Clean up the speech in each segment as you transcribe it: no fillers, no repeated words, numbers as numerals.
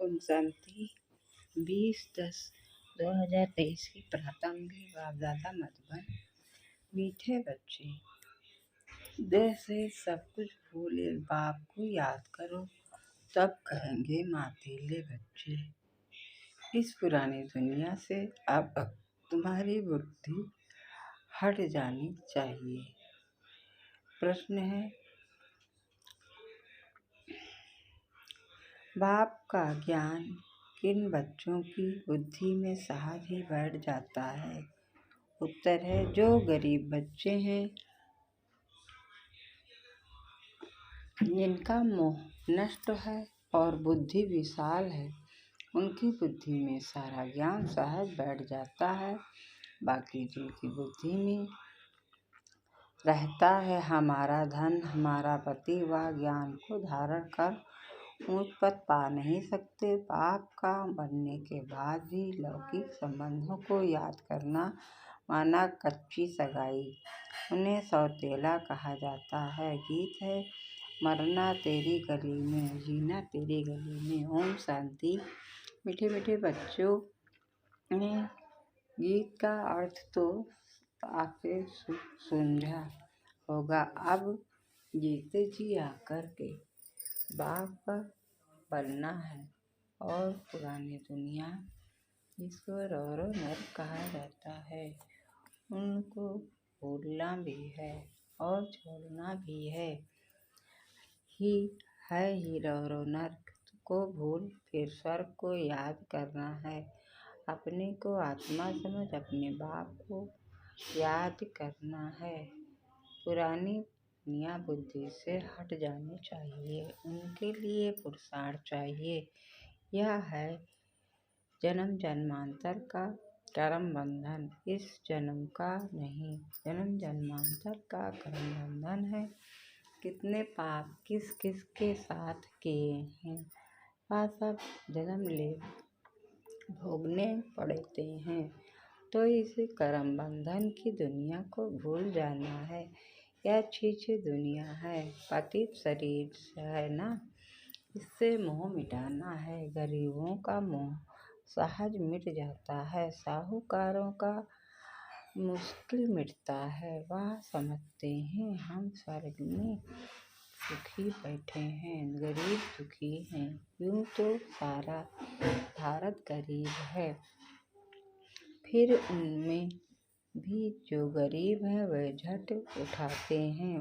ओम शांति। 20/10/2023 की प्रातंगिक बाप-दादा मधुबन। मीठे बच्चे, देह से सब कुछ भूल एक बाप को याद करो, तब कहेंगे मातीले बच्चे। इस पुरानी दुनिया से अब तुम्हारी बुद्धि हट जानी चाहिए। प्रश्न है, बाप का ज्ञान किन बच्चों की बुद्धि में सहज ही बैठ जाता है? उत्तर है, जो गरीब बच्चे हैं, जिनका मोह नष्ट है और बुद्धि विशाल है, उनकी बुद्धि में सारा ज्ञान सहज बैठ जाता है। बाकी जिनकी बुद्धि में रहता है हमारा धन, हमारा पति, वह ज्ञान को धारण कर ऊंच पद पा नहीं सकते। बाप का बनने के बाद भी लौकिक संबंधों को याद करना माना कच्ची सगाई। उन्हें सौतेला कहा जाता है। गीत है, मरना तेरी गली में, जीना तेरी गली में। ओम शांति। मीठे मीठे बच्चों ने गीत का अर्थ तो आपने समझा होगा। अब जीते जी आकर के बाप का बनना है और पुरानी दुनिया, जिसको रौरो नर्क कहा जाता है, उनको भूलना भी है और छोड़ना भी है। ही रौरो नर्क को भूल फिर स्वर्ग को याद करना है। अपने को आत्मा समझ अपने बाप को याद करना है। पुरानी दुनिया बुद्धि से हट जानी चाहिए। उनके लिए पुरुषार्थ चाहिए। यह है जन्म जन्मांतर का कर्म बंधन, इस जन्म का नहीं, जन्म जन्मांतर का कर्म बंधन है। कितने पाप किस किस के साथ किए हैं, वह सब जन्म ले भोगने पड़ते हैं। तो इस कर्म बंधन की दुनिया को भूल जाना है। यह अच्छी दुनिया है, पतित शरीर है ना, इससे मोह मिटाना है। गरीबों का मोह सहज मिट जाता है, साहूकारों का मुश्किल मिटता है। वह समझते हैं हम स्वर्ग में सुखी बैठे हैं, गरीब दुखी हैं। यूं तो सारा भारत गरीब है, फिर उनमें भी जो गरीब हैं वे झट उठाते हैं।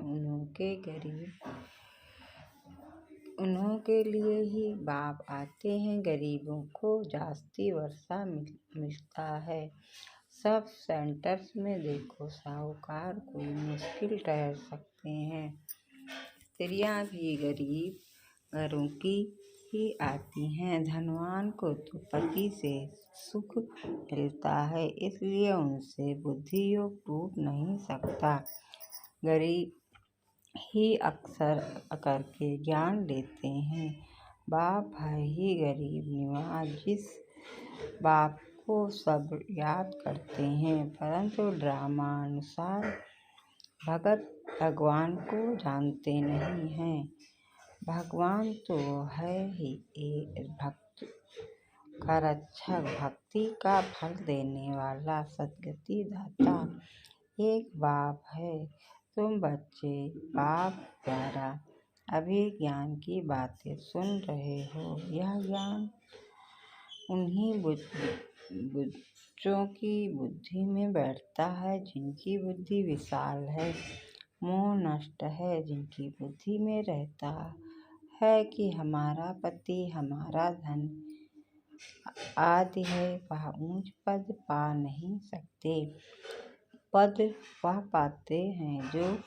उन्हों के लिए ही बाप आते हैं। गरीबों को जास्ती वर्षा मिलता है। सब सेंटर्स में देखो, साहूकार कोई मुश्किल ठहर सकते हैं। स्त्रियां भी गरीब घरों की ही आती हैं। धनवान को तो पति से सुख मिलता है, इसलिए उनसे बुद्धि योग टूट नहीं सकता। गरीब ही अक्सर करके ज्ञान लेते हैं। बाप है ही गरीब निवाज, जिस बाप को सब याद करते हैं, परंतु ड्रामानुसार भगत भगवान को जानते नहीं हैं। भगवान तो है ही एक भक्त का रक्षक, भक्ति का फल देने वाला, सद्गति दाता एक बाप है। तुम बच्चे बाप द्वारा अभी ज्ञान की बातें सुन रहे हो। यह ज्ञान उन्हीं बच्चों की बुद्धि में बैठता है जिनकी बुद्धि विशाल है, मोह नष्ट है, जिनकी बुद्धि में रहता है कि हमारा पति, हमारा धन आदि है। वह ऊंच पद पा नहीं सकते। पद वह पाते हैं जो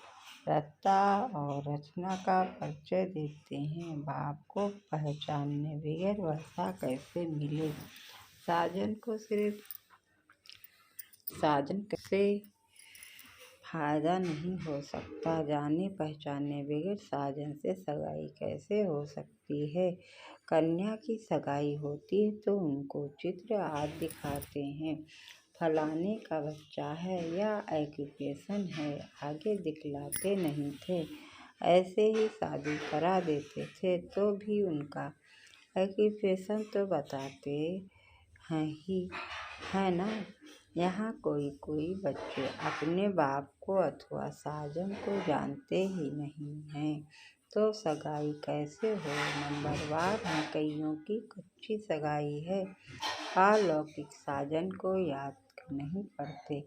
रत्ता और रचना का परिचय देते हैं। बाप को पहचानने बगैर वर्षा कैसे मिले? साजन से फायदा नहीं हो सकता। जाने पहचाने बगैर साजन से सगाई कैसे हो सकती है? कन्या की सगाई होती है तो उनको चित्र आदि दिखाते हैं, फलाने का बच्चा है या एजुकेशन है, आगे दिखलाते नहीं थे। ऐसे ही शादी करा देते थे तो भी उनका ऑक्यूपेशन तो बताते हैं ही, है ना। यहाँ कोई कोई बच्चे अपने बाप को अथवा साजन को जानते ही नहीं हैं, तो सगाई कैसे हो। नंबरवार है कईयों की कच्ची सगाई है, अलौकिक साजन को याद नहीं करते,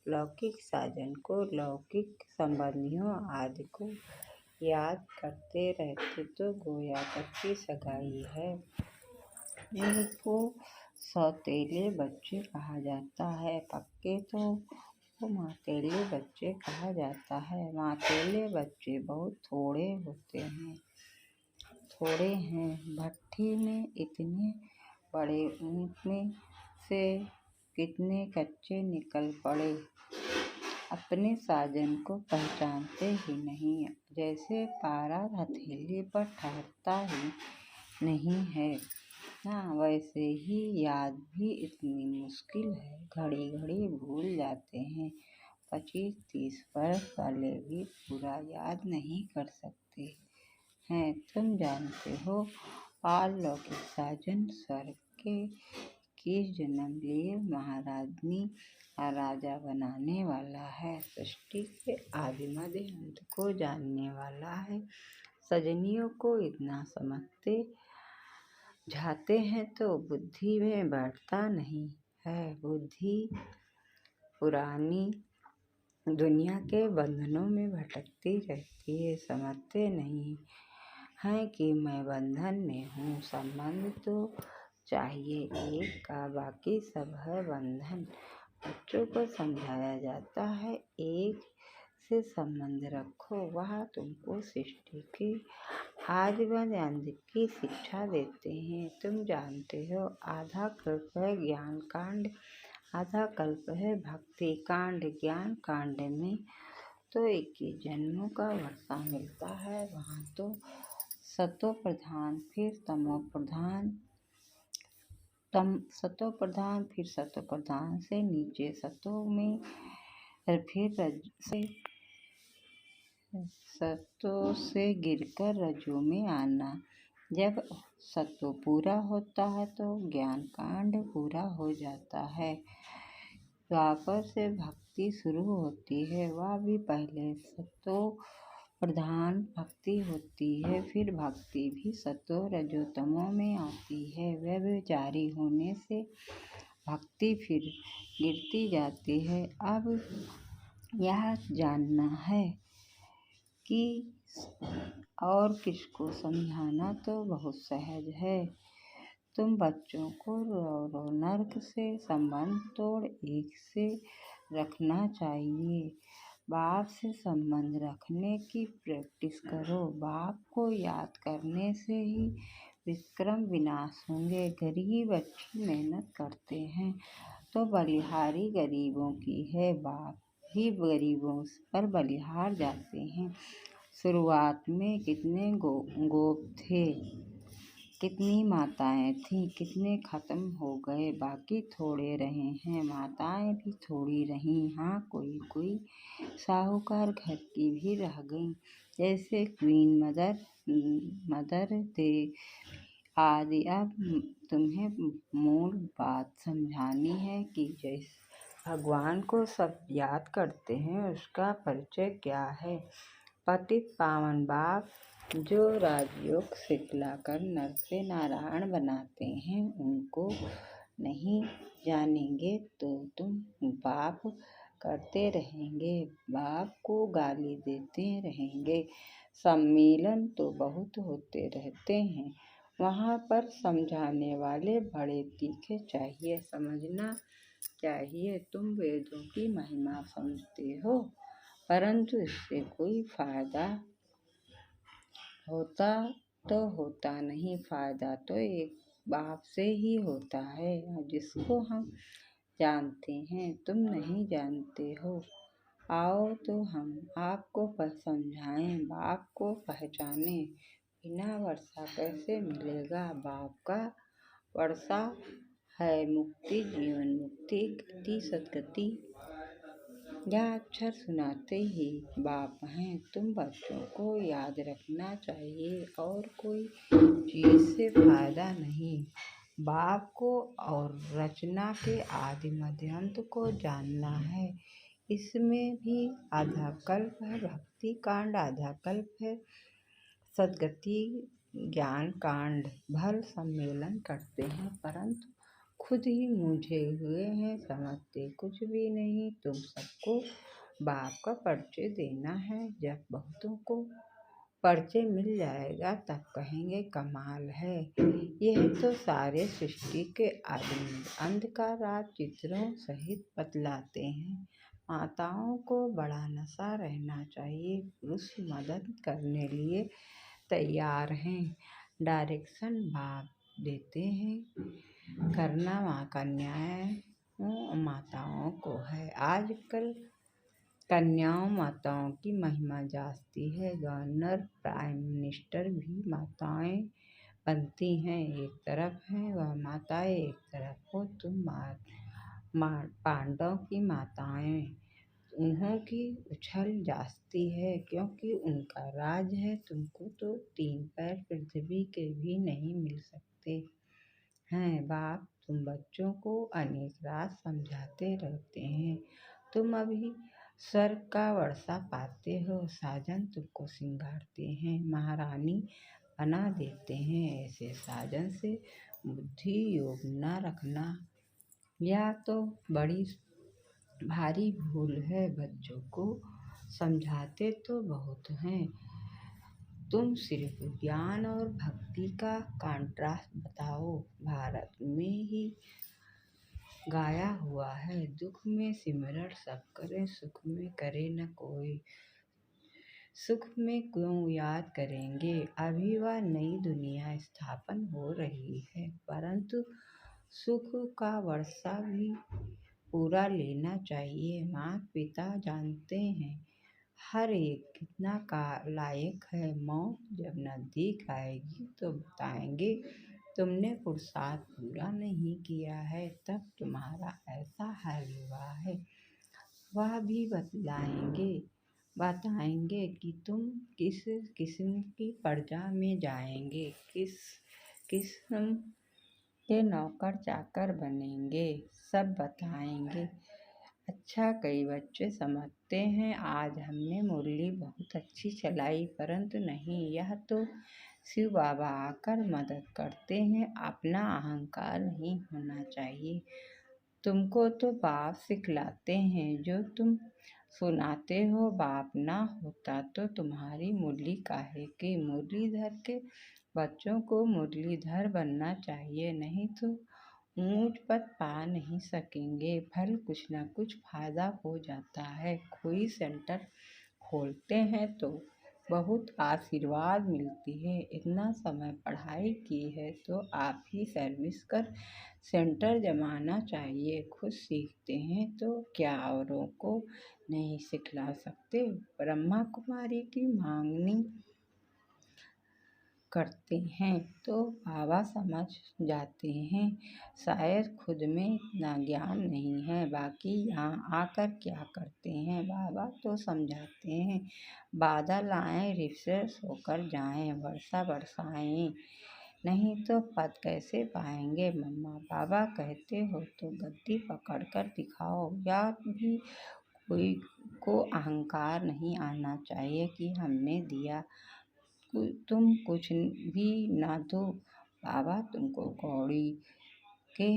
लौकिक साजन को लौकिक संबंधियों आदि को याद करते रहते, तो गोया कच्ची सगाई है। इनको सौतेले बच्चे कहा जाता है, पक्के तो मातेले बच्चे कहा जाता है। मातेले बच्चे बहुत थोड़े हैं। भट्ठी में इतने बड़े ऊँट में से कितने कच्चे निकल पड़े, अपने साजन को पहचानते ही नहीं, जैसे पारा हथेली पर ठहरता ही नहीं है ना, वैसे ही याद भी इतनी मुश्किल है, घड़ी घड़ी भूल जाते हैं। 25-30 वर्ष वाले भी पूरा याद नहीं कर सकते हैं। तुम जानते हो अलौकिक साजन स्वर्ग के 21 जन्म लिए महाराजनी और राजा बनाने वाला है, सृष्टि के आदि मध्य अंत को जानने वाला है। सजनियों को इतना समझते जाते हैं तो बुद्धि में बैठता नहीं है, बुद्धि पुरानी दुनिया के बंधनों में भटकती रहती है, समझते नहीं है कि मैं बंधन में हूँ। संबंध तो चाहिए एक का, बाकी सब है बंधन। बच्चों को समझाया जाता है एक से संबंध रखो, वह तुमको सृष्टि के आदिमध्य अंत की शिक्षा देते हैं। तुम जानते हो आधा कल्प है ज्ञान कांड, आधा कल्प है भक्ति कांड। ज्ञान कांड में तो 21 जन्मों का वर्षा मिलता है, वहाँ तो सतो प्रधान फिर तमो प्रधान, सतो प्रधान फिर सतो प्रधान से नीचे सतो में, फिर सतो से गिरकर रजो में आना। जब सतो पूरा होता है तो ज्ञान कांड पूरा हो जाता है। द्वापर से भक्ति शुरू होती है, वह भी पहले सतो प्रधान भक्ति होती है, फिर भक्ति भी सतो रजो तमो में आती है। वह भी जारी होने से भक्ति फिर गिरती जाती है। अब यह जानना है कि और किसको समझाना तो बहुत सहज है। तुम बच्चों को रो नर्क से संबंध तोड़ एक से रखना चाहिए। बाप से संबंध रखने की प्रैक्टिस करो, बाप को याद करने से ही विक्रम विनाश होंगे। गरीब अच्छी मेहनत करते हैं तो बलिहारी गरीबों की है, बाप ही गरीबों पर बलिहार जाते हैं। शुरुआत में कितने गोप थे, कितनी माताएं थीं, कितने खत्म हो गए, बाकी थोड़े रहे हैं। माताएं भी थोड़ी रहीं, हाँ कोई कोई साहूकार घर की भी रह गईं, जैसे क्वीन मदर दे आदि। अब तुम्हें मूल बात समझानी है कि जैसे भगवान को सब याद करते हैं, उसका परिचय क्या है। पतित पावन बाप जो राजयोग सिखलाकर नर से नारायण बनाते हैं, उनको नहीं जानेंगे तो तुम पाप करते रहेंगे, बाप को गाली देते रहेंगे। सम्मेलन तो बहुत होते रहते हैं, वहाँ पर समझाने वाले बड़े तीखे चाहिए, समझना चाहिए। तुम वेदों की महिमा समझते हो, परंतु इससे कोई फायदा होता तो होता नहीं, फायदा तो एक बाप से ही होता है, जिसको हम जानते हैं, तुम नहीं जानते हो। आओ तो हम आपको समझाएं, बाप को पहचाने। बिना वर्षा कैसे मिलेगा, बाप का वर्षा है मुक्ति, जीवन मुक्ति, गति सदगति यह अक्षर सुनाते ही बाप हैं। तुम बच्चों को याद रखना चाहिए और कोई चीज़ से फायदा नहीं। बाप को और रचना के आदि मध्य अंत को जानना है। इसमें भी आधा कल्प है, भक्ति कांड आधा कल्प है, सद्गति ज्ञान कांड भर सम्मेलन करते हैं, परंतु खुद ही मूझे हुए हैं, समझते कुछ भी नहीं। तुम सबको बाप का परिचय देना है। जब बहुतों को परिचय मिल जाएगा तब कहेंगे कमाल है। यह तो सारे सृष्टि के आदमी अंधकार रात चित्रों सहित बतलाते हैं। माताओं को बड़ा नशा रहना चाहिए। पुरुष मदद करने लिए तैयार हैं। डायरेक्शन बाप देते हैं। करना माँ का न्याय माताओं को है। आजकल कन्याओं माताओं की महिमा जाती है। गवर्नर प्राइम मिनिस्टर भी माताएं बनती हैं। एक तरफ हैं वह माताएं, एक तरफ हो तुम पांडव की माताएं। उन्हों की उछल जाती है क्योंकि उनका राज है। तुमको तो 3 पैर पृथ्वी के भी नहीं मिल सकते हैं। बाप तुम बच्चों को अनेक रात समझाते रहते हैं। तुम अभी स्वर्ग का वर्षा पाते हो। साजन तुमको सिंगारते हैं, महारानी बना देते हैं। ऐसे साजन से बुद्धि योग न रखना, यह तो बड़ी भारी भूल है। बच्चों को समझाते तो बहुत हैं, तुम सिर्फ ज्ञान और भक्ति का कंट्रास्ट बताओ। भारत में ही गाया हुआ है, दुख में सिमरण सब करें, सुख में करे न कोई। सुख में क्यों याद करेंगे, अभी वह नई दुनिया स्थापन हो रही है, परंतु सुख का वर्षा भी पूरा लेना चाहिए। माता पिता जानते हैं हर एक कितना का लायक है। मौत जब नज़दीक आएगी तो बताएंगे तुमने पुरुषार्थ पूरा नहीं किया है, तब तुम्हारा ऐसा हाल हुआ है। वह भी बताएंगे कि तुम किस किस्म की प्रजा में जाएंगे, किस किस्म के नौकर चाकर बनेंगे, सब बताएंगे। अच्छा, कई बच्चे समझते हैं आज हमने मुरली बहुत अच्छी चलाई, परंतु नहीं, यह तो शिव बाबा आकर मदद करते हैं। अपना अहंकार नहीं होना चाहिए। तुमको तो बाप सिखलाते हैं, जो तुम सुनाते हो। बाप ना होता तो तुम्हारी मुरली काहे की। मुरलीधर के बच्चों को मुरलीधर बनना चाहिए, नहीं तो ऊंच पद पा नहीं सकेंगे। फल कुछ न कुछ फायदा हो जाता है। कोई सेंटर खोलते हैं तो बहुत आशीर्वाद मिलती है। इतना समय पढ़ाई की है तो आप ही सर्विस कर सेंटर जमाना चाहिए। खुद सीखते हैं तो क्या औरों को नहीं सिखला सकते। ब्रह्मा कुमारी की मांगनी करते हैं तो बाबा समझ जाते हैं। शायद खुद में इतना ज्ञान नहीं है, बाकी यहाँ आकर क्या करते हैं। बाबा तो समझाते हैं, बादल आए रिफ्रेश होकर जाएं, वर्षा बरसाएं, नहीं तो पद कैसे पाएंगे। मम्मा बाबा कहते हो तो गद्दी पकड़ कर दिखाओ। या भी कोई को अहंकार नहीं आना चाहिए कि हमने दिया, तुम कुछ भी ना दो। बाबा तुमको कौड़ी के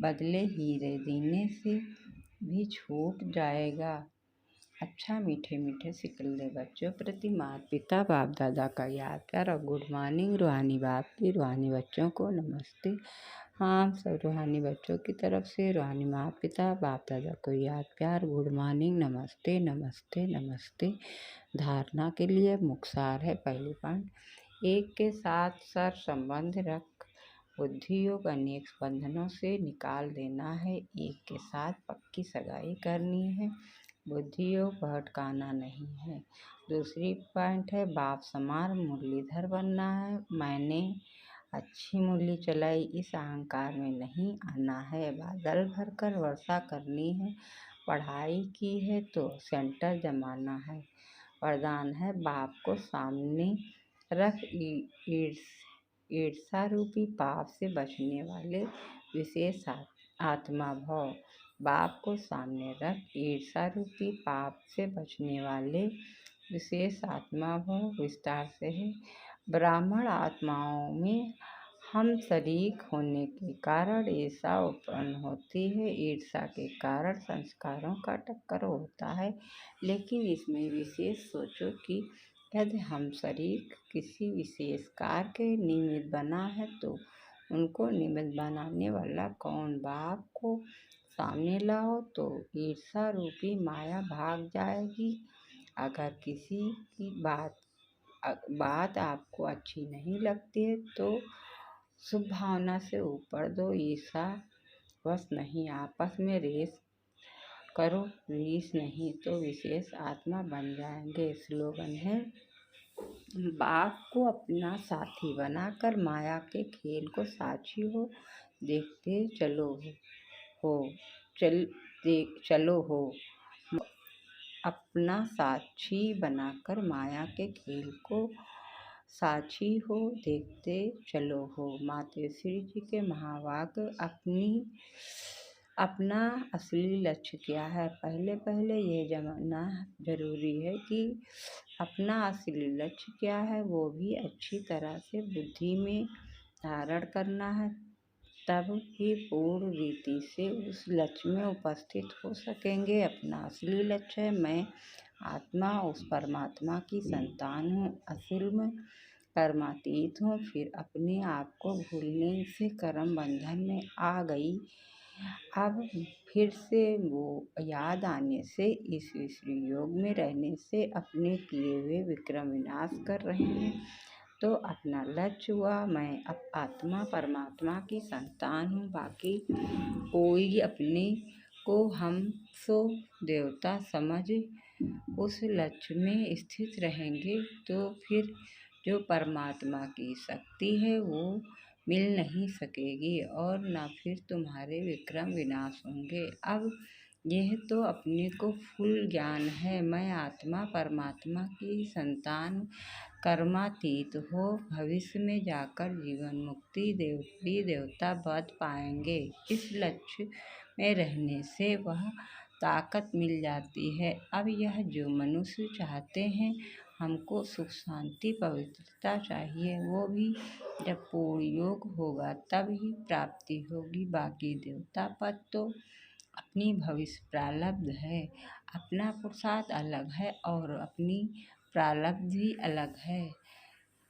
बदले हीरे देने से भी छूट जाएगा। अच्छा, मीठे मीठे सिकल्ले बच्चों प्रति माता पिता बाप दादा का याद प्यार और गुड मॉर्निंग। रूहानी बाप की रूहानी बच्चों को नमस्ते। हाँ, सब रूहानी बच्चों की तरफ से रूहानी माता पिता बाप दादा को याद प्यार, गुड मॉर्निंग, नमस्ते नमस्ते नमस्ते। धारणा के लिए मुख्तार है। पहली पॉइंट, एक के साथ सर संबंध रख बुद्धि योग अनेक बंधनों से निकाल देना है। एक के साथ पक्की सगाई करनी है, बुद्धि योग भटकाना नहीं है। दूसरी पॉइंट है, बाप समान मुरलीधर बनना है। मैंने अच्छी मुरली चलाई, इस अहंकार में नहीं आना है। बादल भरकर वर्षा करनी है, पढ़ाई की है तो सेंटर जमाना है। वरदान है बाप को सामने रख ईर्षा रूपी पाप से बचने वाले विशेष आत्मा भव। बाप को सामने रख ईर्षा रूपी पाप से बचने वाले विशेष आत्मा भव। विस्तार से है। ब्राह्मण आत्माओं में हम शरीक होने के कारण ईर्षा उत्पन्न होती है। ईर्षा के कारण संस्कारों का टक्कर होता है। लेकिन इसमें विशेष सोचो कि यदि हम शरीक किसी विशेष कार्य के निमित्त बना है तो उनको निमित्त बनाने वाला कौन? बाप को सामने लाओ तो ईर्षा रूपी माया भाग जाएगी। अगर किसी की बात आपको अच्छी नहीं लगती है तो शुभ भावना से ऊपर दो। ईर्षा बस नहीं, आपस में रेस करो, रीस नहीं तो विशेष आत्मा बन जाएंगे। स्लोगन है बाप को अपना साथी बनाकर माया के खेल को साक्षी हो देखते चलो हो। अपना साक्षी बनाकर माया के खेल को साक्षी हो देखते चलो हो। मातेश्वरी जी के महावाक्य अपना असली लक्ष्य क्या है? पहले ये जानना जरूरी है कि अपना असली लक्ष्य क्या है, वो भी अच्छी तरह से बुद्धि में धारण करना है। तब ही पूर्ण रीति से उस लक्ष्य में उपस्थित हो सकेंगे। अपना असली लक्ष्य है मैं आत्मा उस परमात्मा की संतान हूँ, असल में कर्मातीत हूँ। फिर अपने आप को भूलने से कर्म बंधन में आ गई। अब फिर से वो याद आने से इस ईश्वरीय योग में रहने से अपने किए हुए विक्रम विनाश कर रहे हैं। तो अपना लक्ष्य हुआ मैं अब आत्मा परमात्मा की संतान हूँ। बाकी कोई अपने को हम सो देवता समझ उस लक्ष्य में स्थित रहेंगे तो फिर जो परमात्मा की शक्ति है वो मिल नहीं सकेगी और न फिर तुम्हारे विक्रम विनाश होंगे। अब यह तो अपने को फुल ज्ञान है मैं आत्मा परमात्मा की संतान कर्मातीत हो भविष्य में जाकर जीवन मुक्ति देवी देवता पद पाएंगे। इस लक्ष्य में रहने से वह ताकत मिल जाती है। अब यह जो मनुष्य चाहते हैं हमको सुख शांति पवित्रता चाहिए, वो भी जब पूर्ण योग होगा तब ही प्राप्ति होगी। बाकी देवता पद तो अपनी भविष्य प्रारब्ध है, अपना पुरुषार्थ अलग है और अपनी प्रारब्ध भी अलग है,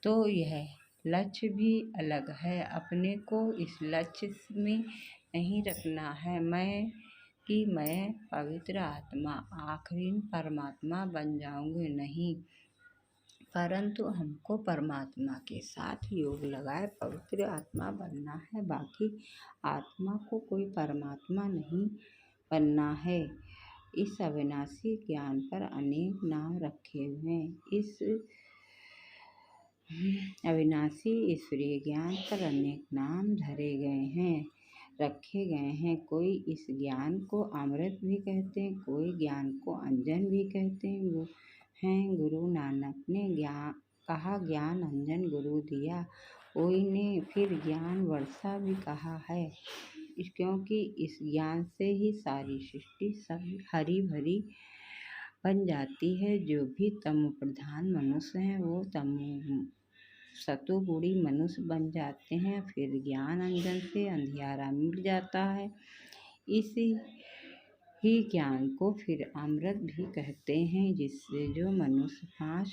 तो यह लक्ष्य भी अलग है। अपने को इस लक्ष्य में नहीं रखना है मैं पवित्र आत्मा आखिरी परमात्मा बन जाऊंगी, नहीं, परंतु हमको परमात्मा के साथ योग लगाए पवित्र आत्मा बनना है। बाकी आत्मा को कोई परमात्मा नहीं बनना है। इस अविनाशी ज्ञान पर अनेक नाम रखे हुए हैं। इस अविनाशी ईश्वरीय ज्ञान पर अनेक नाम रखे गए हैं। कोई इस ज्ञान को अमृत भी कहते हैं, कोई ज्ञान को अंजन भी कहते हैं। गुरु नानक ने कहा ज्ञान अंजन गुरु दिया, कोई ने फिर ज्ञान वर्षा भी कहा है, क्योंकि इस ज्ञान से ही सारी सृष्टि सब हरी भरी बन जाती है। जो भी तमो प्रधान मनुष्य हैं वो सतोगुणी मनुष्य बन जाते हैं। फिर ज्ञान अंजन से अंधियारा मिट जाता है। इसी ही ज्ञान को फिर अमृत भी कहते हैं, जिससे जो मनुष्य 5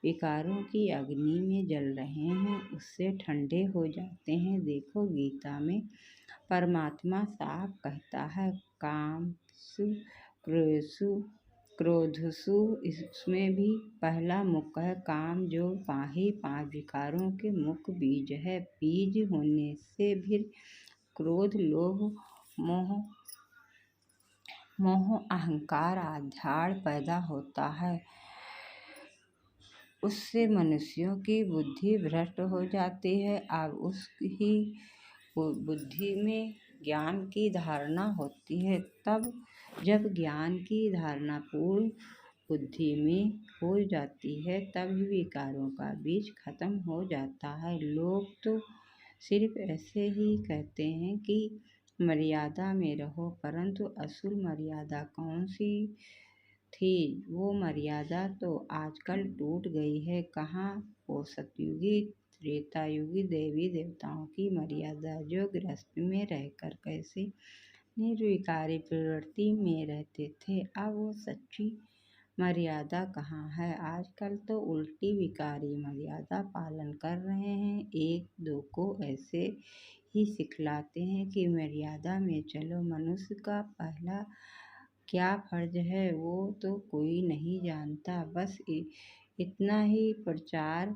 विकारों की अग्नि में जल रहे हैं उससे ठंडे हो जाते हैं। देखो गीता में परमात्मा साफ कहता है कामसु क्रोधसु, इसमें भी पहला मुख है काम, जो 5 विकारों के मुख्य बीज है। बीज होने से फिर क्रोध लोभ मोह अहंकार आधार पैदा होता है। उससे मनुष्यों की बुद्धि भ्रष्ट हो जाती है। अब उसकी बुद्धि में ज्ञान की धारणा होती है। तब जब ज्ञान की धारणा पूर्ण बुद्धि में हो जाती है तभी विकारों का बीज खत्म हो जाता है। लोग तो सिर्फ ऐसे ही कहते हैं कि मर्यादा में रहो, परंतु असल मर्यादा कौन सी थी? वो मर्यादा तो आजकल टूट गई है। कहाँ वो सतयुगी त्रेता युगी देवी देवताओं की मर्यादा, जो गृहस्थ में रहकर कैसे निर्विकारी प्रवृत्ति में रहते थे। अब वो सच्ची मर्यादा कहाँ है? आजकल तो उल्टी विकारी मर्यादा पालन कर रहे हैं। एक दो को ऐसे ही सिखलाते हैं कि मर्यादा में चलो। मनुष्य का पहला क्या फर्ज है वो तो कोई नहीं जानता। बस इतना ही प्रचार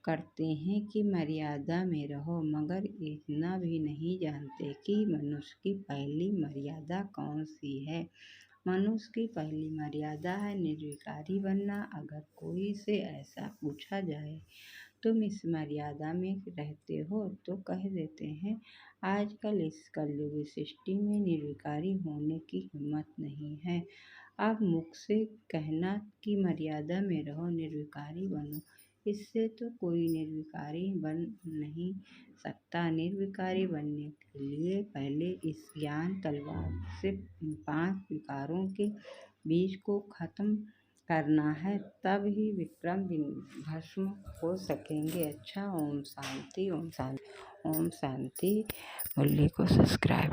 करते हैं कि मर्यादा में रहो, मगर इतना भी नहीं जानते कि मनुष्य की पहली मर्यादा कौन सी है। मनुष्य की पहली मर्यादा है निर्विकारी बनना। अगर कोई से ऐसा पूछा जाए तुम इस मर्यादा में रहते हो तो कह देते हैं आजकल इस कलयुगी सृष्टि में निर्विकारी होने की हिम्मत नहीं है। अब मुख से कहना कि मर्यादा में रहो, निर्विकारी बनो, इससे तो कोई निर्विकारी बन नहीं सकता। निर्विकारी बनने के लिए पहले इस ज्ञान तलवार से 5 विकारों के बीज को खत्म करना है, तब ही विक्रम भस्म हो सकेंगे। अच्छा, ओम शांति, ओम शांति। ओम शांति। मुरली को सब्सक्राइब